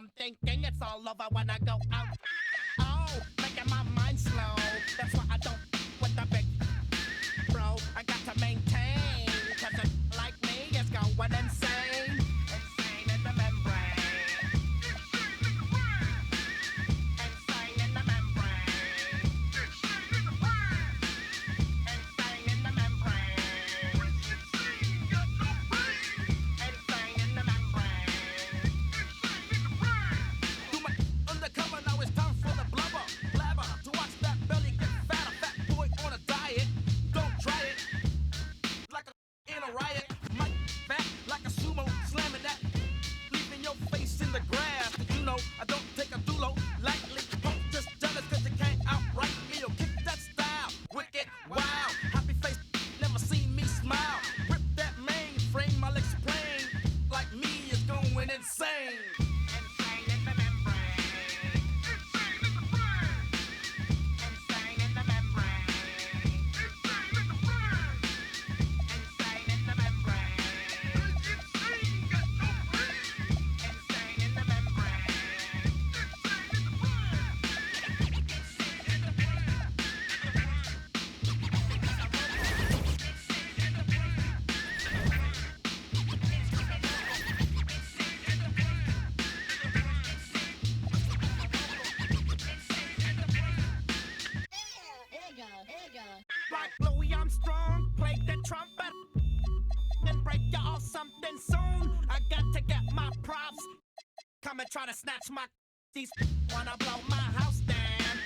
I'm thinking it's all over when I go out. Oh, making my mind slow. That's why I don't with the big bro. I got to maintain, cause a like me is going insane. Insane in the membrane. Insane in the membrane. Insane in the brain. Insane in the membrane. Insane, got no brain. Insane in the membrane. Insane in the brain. Do my undercover, now it's time for the blubber. Blabber, to watch that belly get fat. A fat boy on a diet. Don't try it. Like a in a riot. Might fat like a sumo, slamming that. Leaving your face in the grass. Did you know I don't take a dulo lightly? Don't just jealous cause you can't outright me. Or kick that style. Wicked, wow. Happy face, never seen me smile. Rip that mainframe, I'll explain. Like me is going insane. Insane in the membrane. Insane in the brain. Insane in the membrane. Insane in the brain. Insane in the membrane. Insane, got no brain. Insane in the membrane. Insane in the brain. Insane in the brain. Like Louis Armstrong, play the trumpet. Then break you off something soon. I got to get my props. Come and try to snatch my. These wanna blow my house down.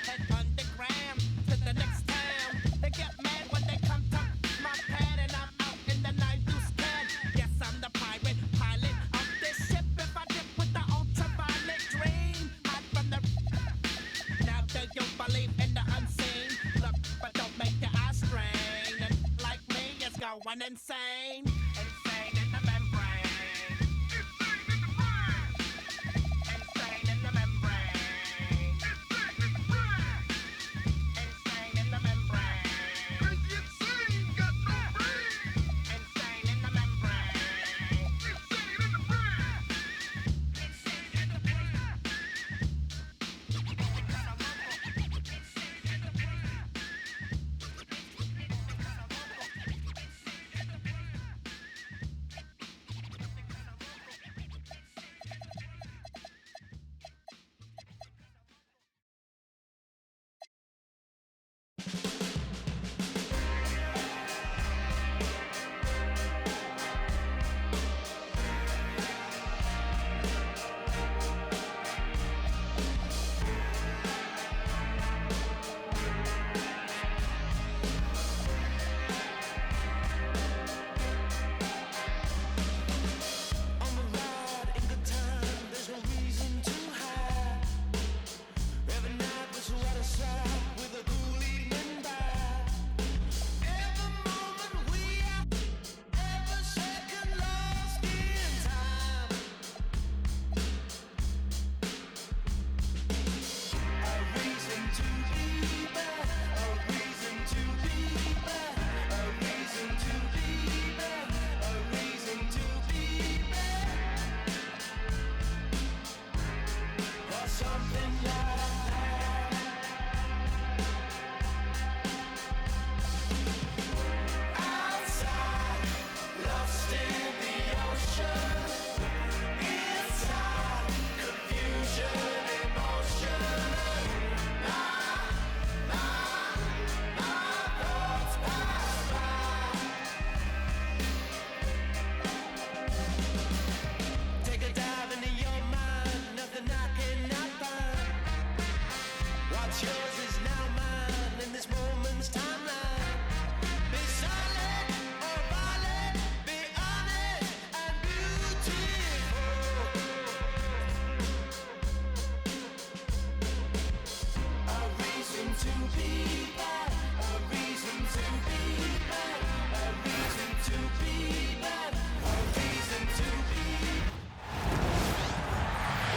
Head underground to the next town. They get mad when they come to my pad and I'm out in the night. You scared? Yes, I'm the pirate pilot of this ship. If I dip with the ultraviolet dream, hide from the. Now do you believe in the unseen? Look, but don't make your eyes strain. And like me, it's going insane. Insane in the membrane. Insane in the brain. Insane in the membrane. Insane in the brain. Insane in the membrane. Insane, got no brain. Insane in the membrane. Insane in the brain. Insane in the brain.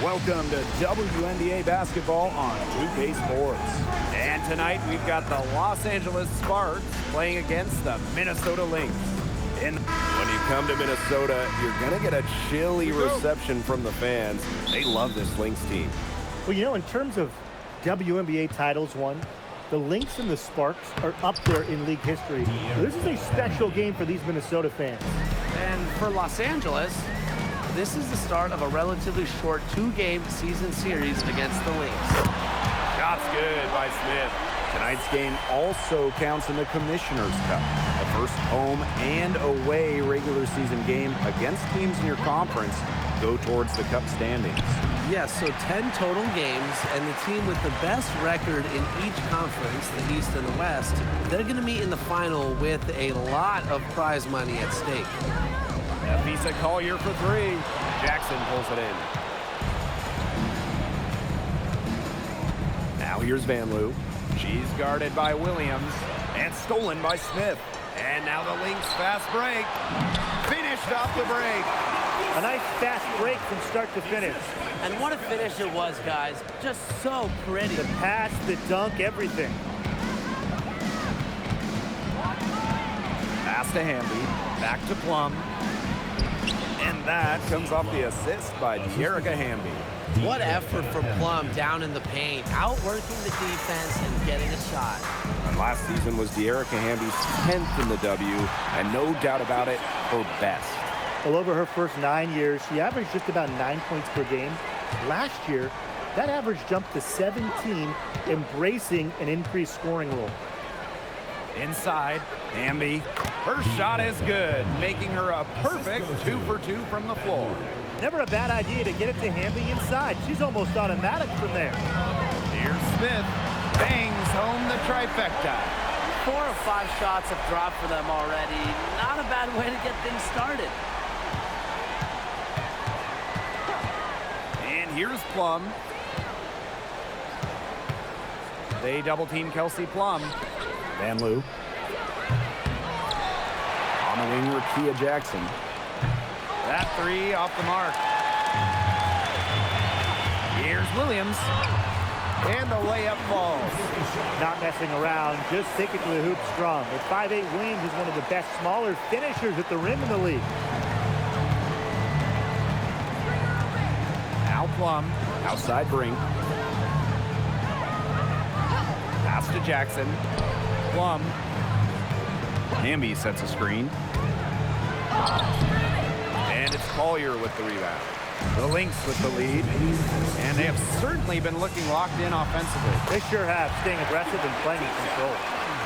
Welcome to WNBA basketball on 2K Sports. And tonight we've got the Los Angeles Sparks playing against the Minnesota Lynx. And when you come to Minnesota, you're going to get a chilly reception from the fans. They love this Lynx team. Well, you know, in terms of WNBA titles won, the Lynx and the Sparks are up there in league history. So this is a special game for these Minnesota fans. And for Los Angeles, this is the start of a relatively short 2-game season series against the Lynx. Shots good by Smith. Tonight's game also counts in the Commissioner's Cup, the first home and away regular season game against teams in your conference go towards the Cup standings. Yes, so 10 total games, and the team with the best record in each conference, the East and the West, they're going to meet in the final with a lot of prize money at stake. Visa Collier for 3. Jackson pulls it in. Now here's Van Loo. She's guarded by Williams and stolen by Smith. And now the Lynx fast break. Finished off the break. A nice fast break from start to finish. And what a finish it was, guys. Just so pretty. The pass, the dunk, everything. Pass to Hamby. Back to Plum. And that comes off the assist by Dearica Hamby. What effort from Plum down in the paint, outworking the defense and getting a shot. And last season was Dearica Hamby's 10th in the W, and no doubt about it, her best. Well, over her first 9 years, she averaged just about 9 points per game. Last year, that average jumped to 17, embracing an increased scoring role. Inside, Hamby. Her shot is good, making her a perfect 2 for 2 from the floor. Never a bad idea to get it to Hamby inside. She's almost automatic from there. Here's Smith. Bangs home the trifecta. 4 or 5 shots have dropped for them already. Not a bad way to get things started. And here's Plum. They double team Kelsey Plum. Van Loo. On the wing, Rakia Jackson. That 3 off the mark. Here's Williams. And the layup falls. Not messing around, just take it to the hoop strong. At 5'8", Williams is one of the best smaller finishers at the rim in the league. Now Plum, outside Brink. Pass to Jackson. Plum. Hamby sets a screen. And it's Collier with the rebound. The Lynx with the lead. And they have certainly been looking locked in offensively. They sure have, staying aggressive and playing in control.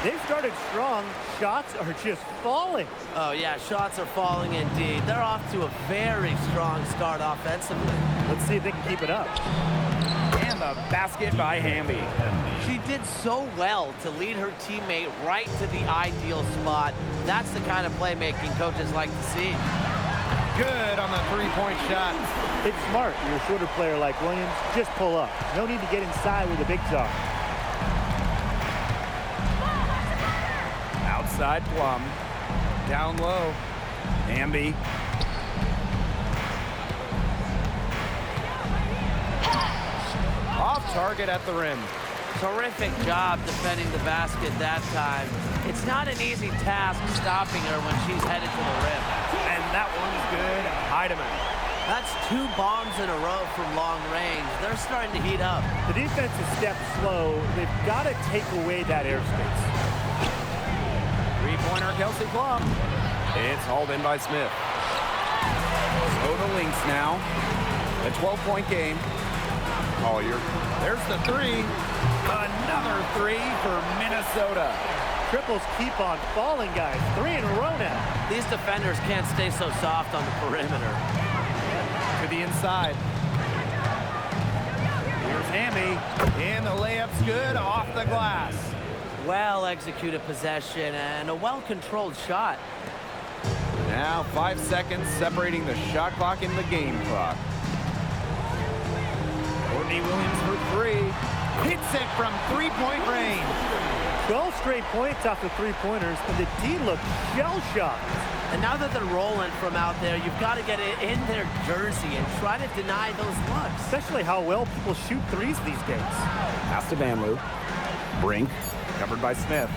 They've started strong. Shots are just falling. Oh, yeah, shots are falling indeed. They're off to a very strong start offensively. Let's see if they can keep it up. And the basket by Hamby. She did so well to lead her teammate right to the ideal spot. That's the kind of playmaking coaches like to see. Good on the three-point shot. It's smart. You're a shorter player like Williams, just pull up. No need to get inside with the big talk. Outside Plum. Down low. Hamby. Off target at the rim. Terrific job defending the basket that time. It's not an easy task stopping her when she's headed to the rim. And that one's good. Heidemann. That's 2 bombs in a row from long range. They're starting to heat up. The defense is stepped slow. They've got to take away that airspace. Three-pointer Kelsey Plum. It's hauled in by Smith. So the Lynx now. A 12-point game. Collier. There's the 3. Another 3 for Minnesota. Triples keep on falling, guys. 3 in a row now. These defenders can't stay so soft on the perimeter. To the inside. Here's Hamby. And the layup's good off the glass. Well-executed possession and a well-controlled shot. Now 5 seconds separating the shot clock and the game clock. Courtney Williams for 3. Hits it from three-point range. 12 straight points off the three-pointers, and the D looks shell-shocked. And now that they're rolling from out there, you've got to get it in their jersey and try to deny those looks. Especially how well people shoot threes these days. Pass to Van Loo. Brink, covered by Smith.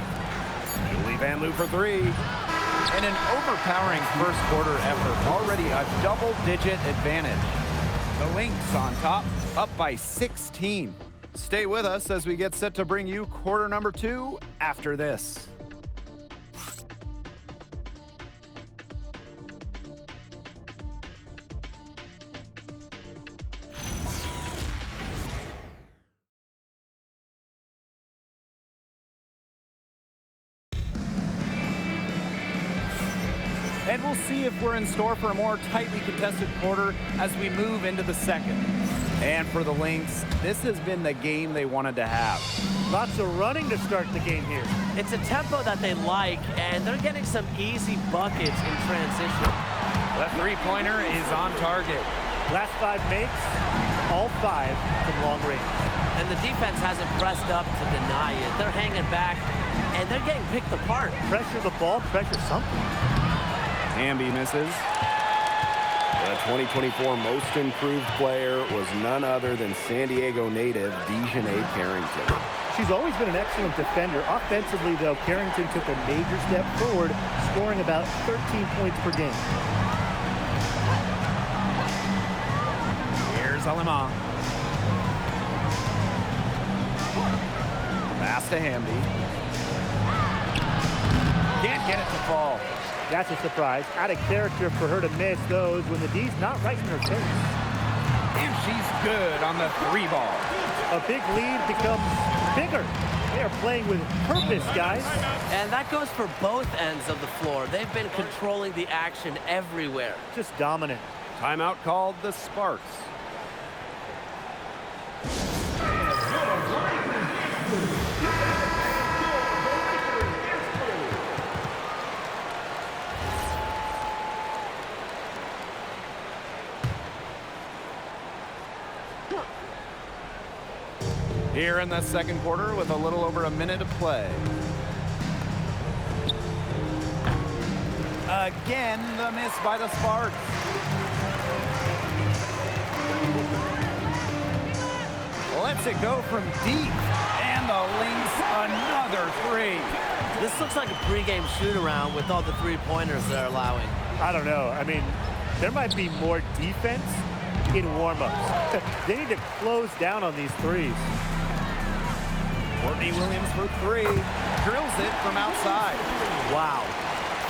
Julie Van Loo for 3. And an overpowering first quarter effort. Already a double-digit advantage. The Lynx on top, up by 16. Stay with us as we get set to bring you quarter number 2 after this. And we'll see if we're in store for a more tightly contested quarter as we move into the second. And for the Lynx, this has been the game they wanted to have. Lots of running to start the game here. It's a tempo that they like, and they're getting some easy buckets in transition. The three-pointer is on target. Last 5 makes, all 5 from long range. And the defense hasn't pressed up to deny it. They're hanging back, and they're getting picked apart. Pressure the ball, pressure something. Hamby misses. The 2024 most improved player was none other than San Diego native Dejanay Carrington. She's always been an excellent defender. Offensively, though, Carrington took a major step forward, scoring about 13 points per game. Here's Alema. Pass to Hamby. Can't get it to fall. That's a surprise. Out of character for her to miss those when the D's not right in her face. And she's good on the 3 ball. A big lead becomes bigger. They are playing with purpose, guys. And that goes for both ends of the floor. They've been controlling the action everywhere. Just dominant. Timeout called the Sparks. Here in the second quarter with a little over a minute to play. Again, the miss by the Sparks. Lets it go from deep. And the Lynx another 3. This looks like a pregame shoot-around with all the three-pointers they're allowing. I don't know. I mean, there might be more defense in warm-ups. They need to close down on these threes. Courtney Williams for 3. Drills it from outside. Wow.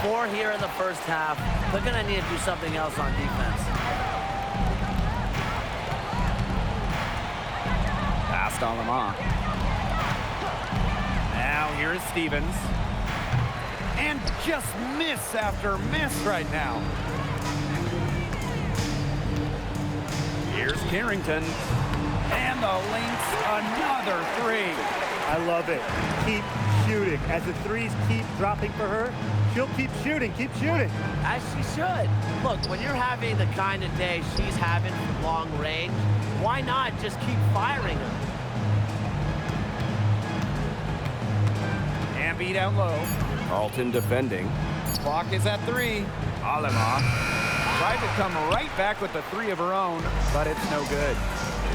4 here in the first half. They're going to need to do something else on defense. Passed on Lamont. Now here is Stevens. And just miss after miss right now. Here's Carrington. And the Lynx another 3. I love it. Keep shooting. As the threes keep dropping for her, she'll keep shooting, keep shooting. As she should. Look, when you're having the kind of day she's having from long range, why not just keep firing her? And beat down low. Carlton defending. Clock is at 3. Alema tried to come right back with the 3 of her own, but it's no good.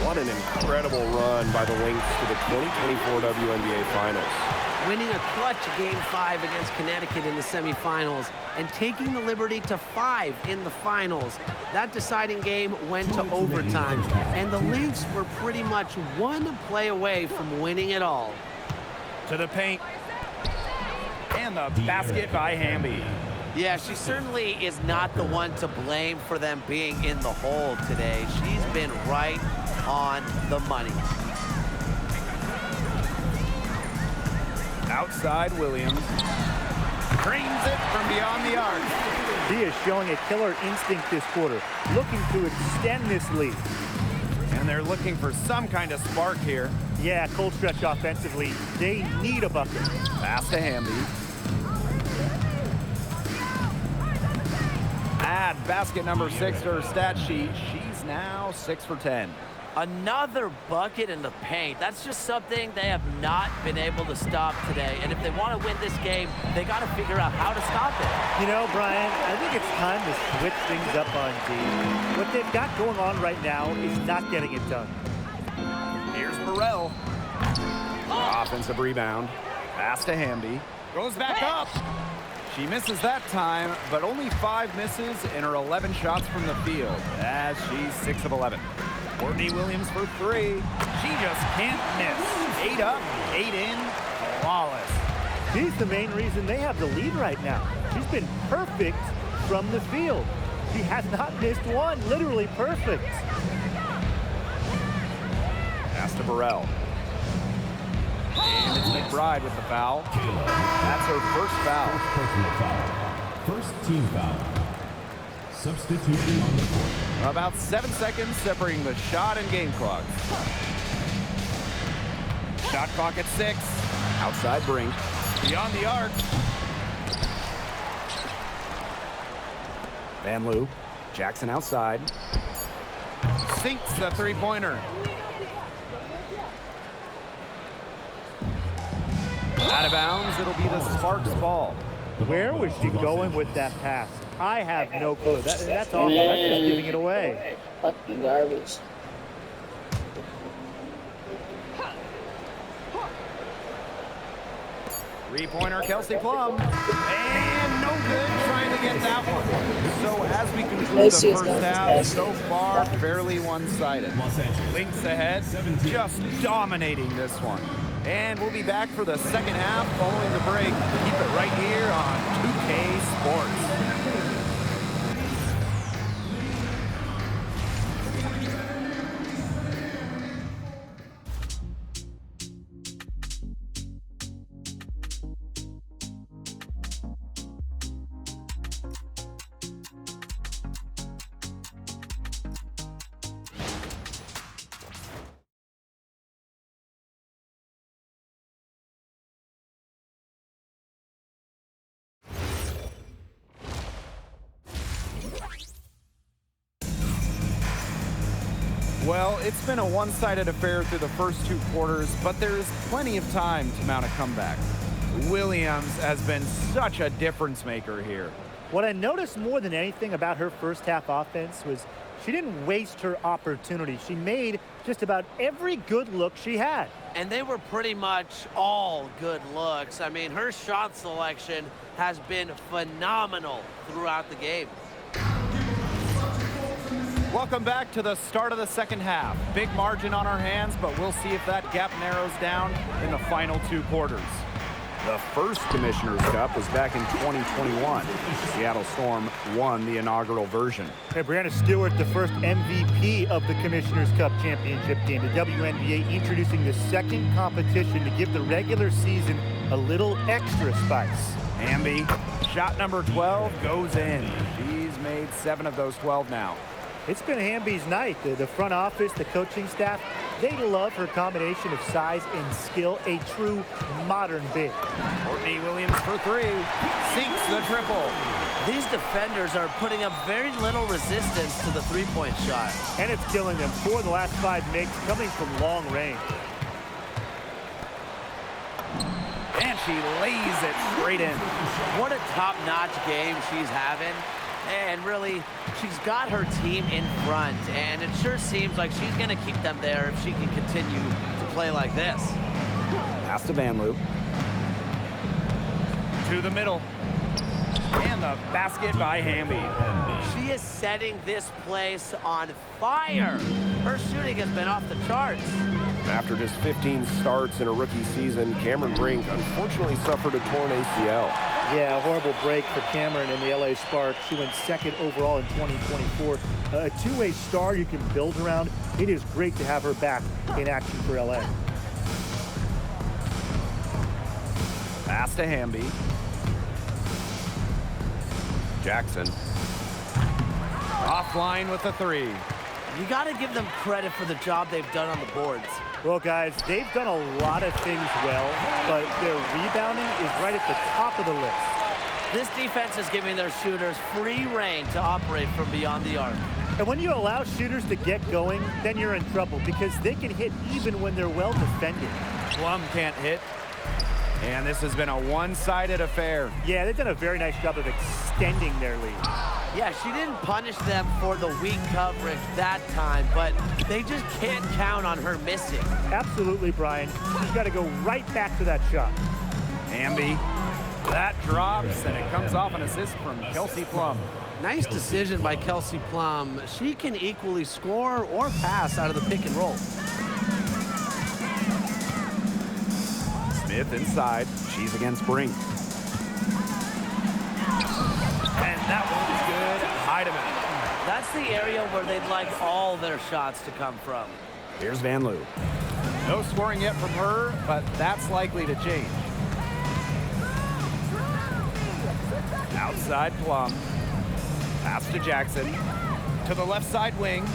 What an incredible run by the Lynx to the 2024 WNBA Finals. Winning a clutch Game 5 against Connecticut in the semifinals and taking the Liberty to 5 in the finals. That deciding game went to overtime, and the Lynx were pretty much one play away from winning it all. To the paint. And the basket by Hamby. Yeah, she certainly is not the one to blame for them being in the hole today. She's been right on the money. Outside Williams. Drains it from beyond the arc. She is showing a killer instinct this quarter, looking to extend this lead. And they're looking for some kind of spark here. Yeah, cold stretch offensively. They need a bucket. Pass to Hamby. Add basket number 6 to her stat sheet. She's now 6 for 10. Another bucket in the paint. That's just something they have not been able to stop today. And if they want to win this game, they got to figure out how to stop it. You know, Brian, I think it's time to switch things up on D. What they've got going on right now is not getting it done. Here's Burrell. Offensive rebound. Pass to Hamby. Goes back up. She misses that time, but only 5 misses in her 11 shots from the field, as she's 6 of 11. Courtney Williams for 3. She just can't miss. 8 up, 8 in, flawless. She's the main reason they have the lead right now. She's been perfect from the field. She has not missed one, literally perfect. Pass to Burrell. And it's McBride with the foul. That's her first foul. Personal foul. First team foul. Substitution on the court. About 7 seconds separating the shot and game clock. Shot clock at 6. Outside Brink. Beyond the arc. Van Loo. Jackson outside. Sinks the three-pointer. Out of bounds, it'll be the Sparks ball. Where was she going with that pass? I have no clue. That's awful. That's just giving it away. Fucking garbage. Three-pointer, Kelsey Plum. And no good trying to get that one. So as we conclude the first half, so far, fairly one-sided. Lynx ahead, just dominating this one. And we'll be back for the second half following the break. Keep it right here on 2K Sports. Well, it's been a one-sided affair through the first 2 quarters, but there is plenty of time to mount a comeback. Williams has been such a difference maker here. What I noticed more than anything about her first half offense was she didn't waste her opportunity. She made just about every good look she had. And they were pretty much all good looks. I mean, her shot selection has been phenomenal throughout the game. Welcome back to the start of the second half. Big margin on our hands, but we'll see if that gap narrows down in the final 2 quarters. The first Commissioner's Cup was back in 2021. Seattle Storm won the inaugural version. Hey, Brianna Stewart, the first MVP of the Commissioner's Cup championship game. The WNBA introducing the second competition to give the regular season a little extra spice. Hamby, shot number 12 goes in. She's made 7 of those 12 now. It's been Hamby's night. The front office, the coaching staff, they love her combination of size and skill, a true modern big. Courtney Williams for 3, sinks the triple. These defenders are putting up very little resistance to the three-point shot. And it's killing them. 4 of the last 5 makes coming from long range. And she lays it straight in. What a top-notch game she's having. And really, she's got her team in front, and it sure seems like she's going to keep them there if she can continue to play like this. Pass to Van Loo. To the middle. And the basket by Hamby. She is setting this place on fire. Her shooting has been off the charts. After just 15 starts in a rookie season, Cameron Brink unfortunately suffered a torn ACL. Yeah, a horrible break for Cameron and the LA Sparks. She went 2nd overall in 2024. A two-way star you can build around. It is great to have her back in action for LA. Pass to Hamby. Jackson. Offline with the 3. You got to give them credit for the job they've done on the boards. Well, guys, they've done a lot of things well, but their rebounding is right at the top of the list. This defense is giving their shooters free reign to operate from beyond the arc. And when you allow shooters to get going, then you're in trouble because they can hit even when they're well defended. Plum can't hit. And this has been a one-sided affair. Yeah, they've done a very nice job of extending their lead. Yeah, she didn't punish them for the weak coverage that time, but they just can't count on her missing. Absolutely, Brian. She's got to go right back to that shot. Hamby That drops, and it comes off an assist from Kelsey Plum. Nice decision by Kelsey Plum. She can equally score or pass out of the pick and roll. Smith inside. She's against Brink. And that one's good. Heidemann. That's the area where they'd like all their shots to come from. Here's Van Loo. No scoring yet from her, but that's likely to change. Outside Plum. Pass to Jackson. To the left side wing.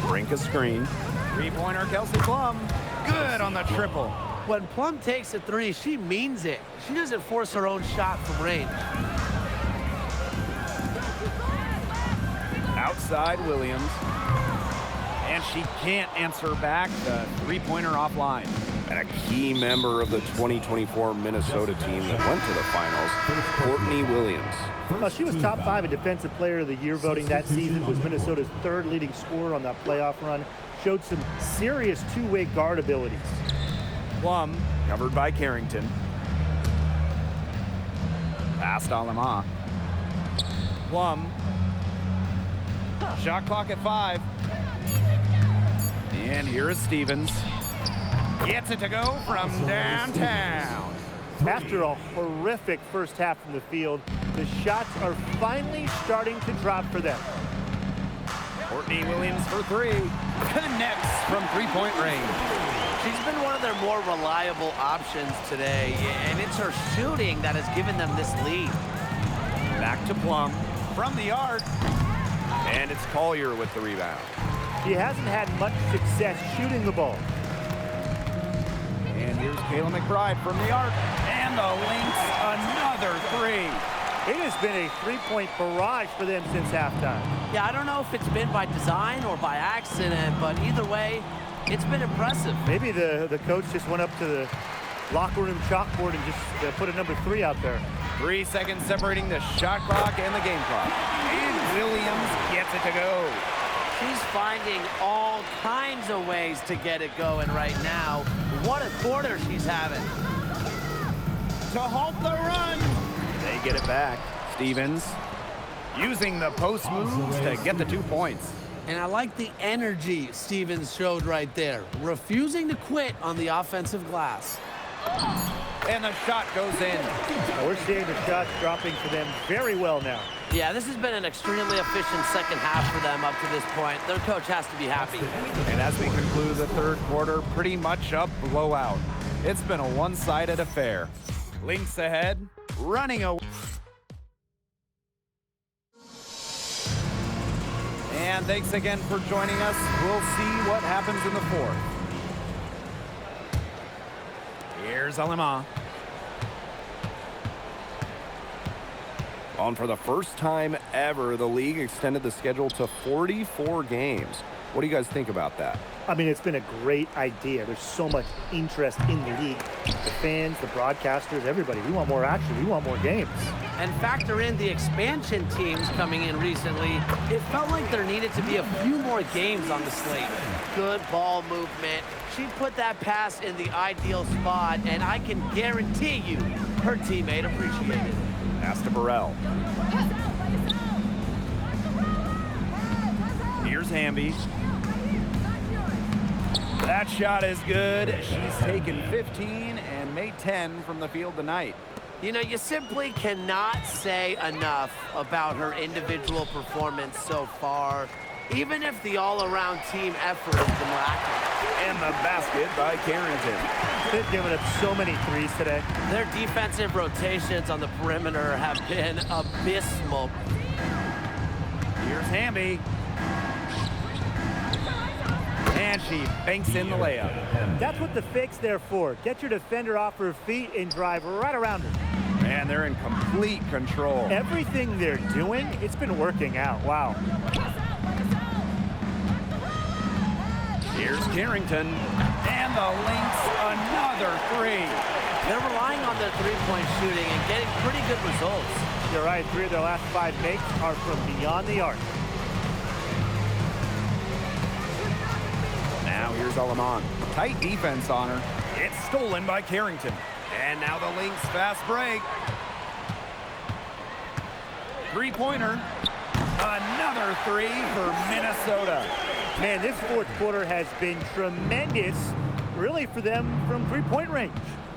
Brink a screen. Three-pointer Kelsey Plum. Good on the triple. When Plum takes a three, she means it. She doesn't force her own shot from range. Outside Williams. And she can't answer back. The three-pointer offline. And a key member of the 2024 Minnesota team that went to the finals, Courtney Williams. Well, she was top 5 in Defensive Player of the Year voting that season, was Minnesota's 3rd leading scorer on that playoff run, showed some serious two-way guard abilities. Plum, covered by Carrington. Past Alema. Plum. Shot clock at 5. And here is Stevens. Gets it to go from downtown. After a horrific first half from the field, the shots are finally starting to drop for them. Courtney Williams for 3. Connects from three-point range. She's been one of their more reliable options today, and it's her shooting that has given them this lead. Back to Plum from the arc. And it's Collier with the rebound. She hasn't had much success shooting the ball. And here's Kayla McBride from the arc. And the Lynx, another 3. It has been a three-point barrage for them since halftime. Yeah, I don't know if it's been by design or by accident, but either way, it's been impressive. Maybe the coach just went up to the locker room chalkboard and just put a number 3 out there. 3 seconds separating the shot clock and the game clock. And Williams gets it to go. She's finding all kinds of ways to get it going right now. What a quarter she's having. To halt the run. They get it back. Stevens using the post moves to get the 2 points. And I like the energy Stevens showed right there, refusing to quit on the offensive glass. And the shot goes in. We're seeing the shots dropping for them very well now. Yeah, this has been an extremely efficient second half for them up to this point. Their coach has to be happy. And as we conclude the third quarter, pretty much a blowout. It's been a one-sided affair. Lynx ahead, running away. And thanks again for joining us. We'll see what happens in the fourth. Here's Alema. On for the first time ever, the league extended the schedule to 44 games. What do you guys think about that? I mean, it's been a great idea. There's so much interest in the league. The fans, the broadcasters, everybody. We want more action. We want more games. And factor in the expansion teams coming in recently, it felt like there needed to be a few more games on the slate. Good ball movement. She put that pass in the ideal spot, and I can guarantee you her teammate appreciated it. Pass to Burrell. Here's Hamby. That shot is good. She's taken 15 and made 10 from the field tonight. You know, you simply cannot say enough about her individual performance so far, even if the all-around team effort has been lacking. And the basket by Carrington. They've given up so many threes today. Their defensive rotations on the perimeter have been abysmal. Here's Hamby. And she banks in the layup. That's what the fake's there for. Get your defender off her feet and drive right around her. And they're in complete control. Everything they're doing, it's been working out. Wow. Here's Carrington. And the Lynx, another 3. They're relying on their three-point shooting and getting pretty good results. You're right. 3 of their last 5 makes are from beyond the arc. Now here's Alamon. Tight defense on her. It's stolen by Carrington. And now the Lynx fast break. Three-pointer. Another three for Minnesota. Man, this fourth quarter has been tremendous, really, for them from three-point range.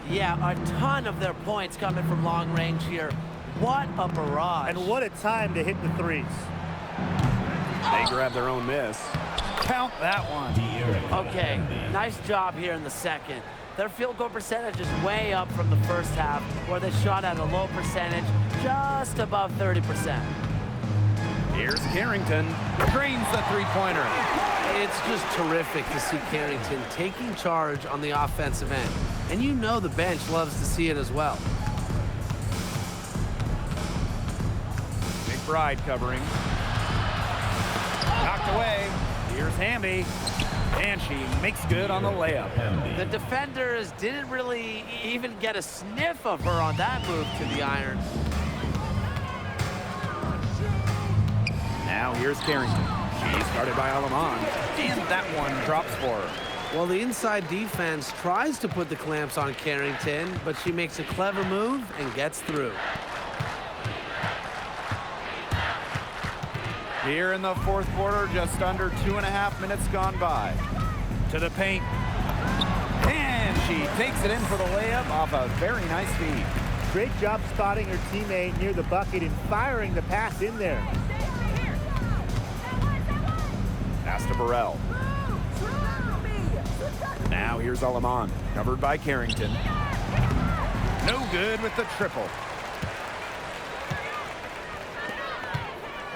Yeah, a ton of their points coming from long range here. What a barrage. And what a time to hit the threes. They grab their own miss. Count that one. Okay, nice job here in the second. Their field goal percentage is way up from the first half, where they shot at a low percentage, just above 30%. Here's Carrington. Drains the three-pointer. It's just terrific to see Carrington taking charge on the offensive end. And you know the bench loves to see it as well. McBride covering. Knocked away. Here's Hamby. And she makes good on the layup. The defenders didn't really even get a sniff of her on that move to the iron. Now here's Carrington. She started by Alaman. And that one drops for her. Well, the inside defense tries to put the clamps on Carrington, but she makes a clever move and gets through. Here in the fourth quarter, just under 2.5 minutes gone by. To the paint. And she takes it in for the layup off a very nice feed. Great job spotting her teammate near the bucket and firing the pass in there. Pass to Burrell. Now here's Alaman, covered by Carrington. No good with the triple.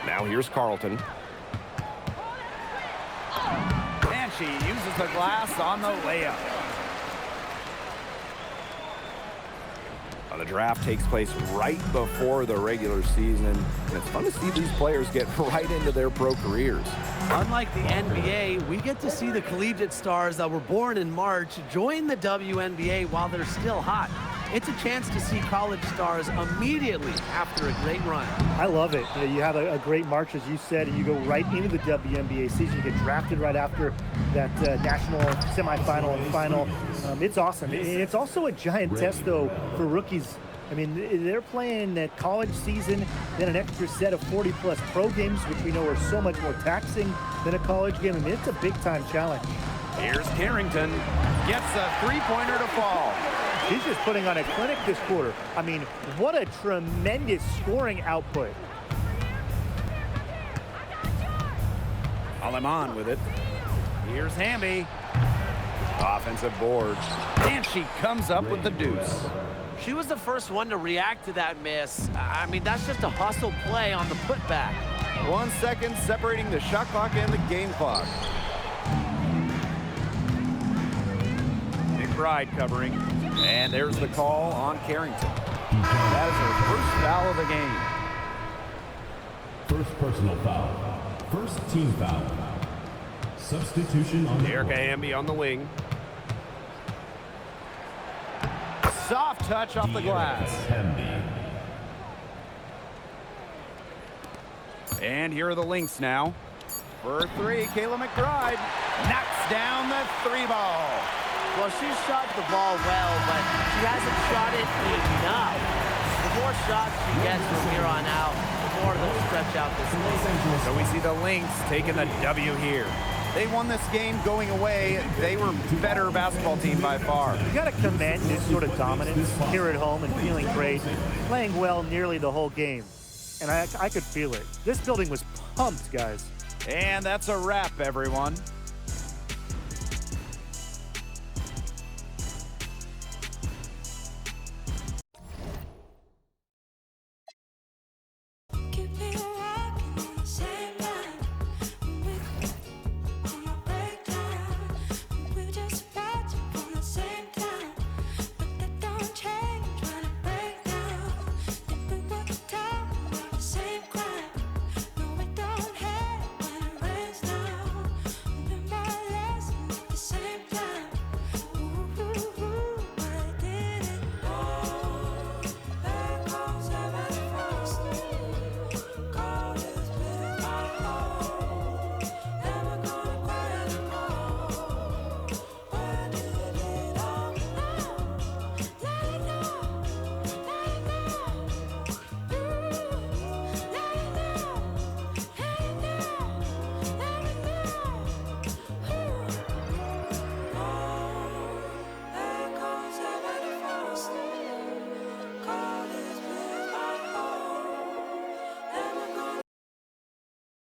Now here's Carlton. And she uses the glass on the layup. The draft takes place right before the regular season. And it's fun to see these players get right into their pro careers. Unlike the NBA, we get to see the collegiate stars that were born in March join the WNBA while they're still hot. It's a chance to see college stars immediately after a great run. I love it. You know, you have a great March, as you said, and you go right into the WNBA season. You get drafted right after that national semifinal and final. It's awesome. And it's also a giant test, though, for rookies. I mean, they're playing that college season, then an extra set of 40-plus pro games, which we know are so much more taxing than a college game. I mean, it's a big-time challenge. Here's Carrington. Gets a three-pointer to fall. She's just putting on a clinic this quarter. I mean, what a tremendous scoring output. Alaman with it. Here's Hamby. Offensive board. And she comes up with the deuce. She was the first one to react to that miss. I mean, that's just a hustle play on the putback. 1 second separating the shot clock and the game clock. McBride covering. And there's the call on Carrington. That is her first foul of the game. First personal foul. First team foul. Substitution on the Erica court. Hamby on the wing. Soft touch off the glass. Hamby. And here are the Lynx now. For three, Kayla McBride knocks down the three ball. Well, she shot the ball well, but she hasn't shot it enough. The more shots she gets from here on out, the more they'll stretch out this lead. So we see the Lynx taking the W here. They won this game going away. They were better basketball team by far. You got to commend this sort of dominance here at home and feeling great, playing well nearly the whole game. And I could feel it. This building was pumped, guys. And that's a wrap, everyone.